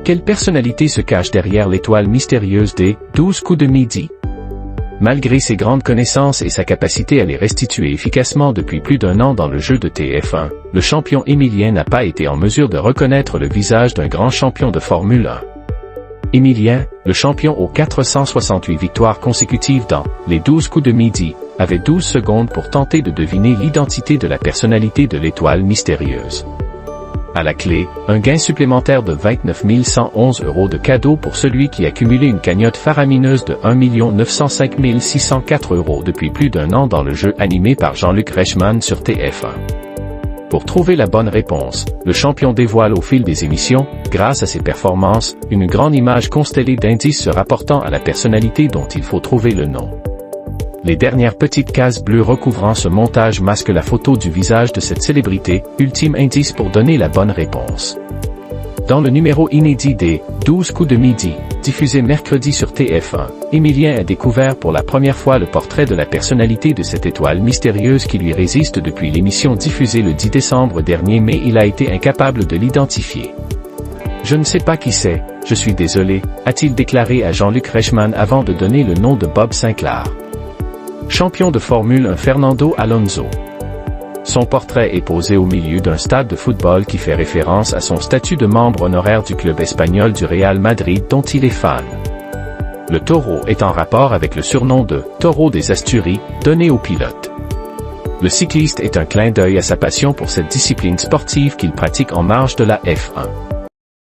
Quelle personnalité se cache derrière l'étoile mystérieuse des 12 coups de midi? Malgré ses grandes connaissances et sa capacité à les restituer efficacement depuis plus d'1 an dans le jeu de TF1, le champion Émilien n'a pas été en mesure de reconnaître le visage d'un grand champion de Formule 1. Émilien, le champion aux 468 victoires consécutives dans les 12 coups de midi, avait 12 secondes pour tenter de deviner l'identité de la personnalité de l'étoile mystérieuse. À la clé, un gain supplémentaire de 29 111 € de cadeau pour celui qui a cumulé une cagnotte faramineuse de 1 905 604 € depuis plus d'1 an dans le jeu animé par Jean-Luc Reichmann sur TF1. Pour trouver la bonne réponse, le champion dévoile au fil des émissions, grâce à ses performances, une grande image constellée d'indices se rapportant à la personnalité dont il faut trouver le nom. Les dernières petites cases bleues recouvrant ce montage masquent la photo du visage de cette célébrité, ultime indice pour donner la bonne réponse. Dans le numéro inédit des 12 coups de midi, diffusé mercredi sur TF1, Émilien a découvert pour la première fois le portrait de la personnalité de cette étoile mystérieuse qui lui résiste depuis l'émission diffusée le 10 décembre dernier, mais il a été incapable de l'identifier. « Je ne sais pas qui c'est, je suis désolé », a-t-il déclaré à Jean-Luc Reichmann avant de donner le nom de Bob Sinclair. Champion de Formule 1 Fernando Alonso. Son portrait est posé au milieu d'un stade de football qui fait référence à son statut de membre honoraire du club espagnol du Real Madrid dont il est fan. Le taureau est en rapport avec le surnom de « taureau des Asturies » donné au pilote. Le cycliste est un clin d'œil à sa passion pour cette discipline sportive qu'il pratique en marge de la F1.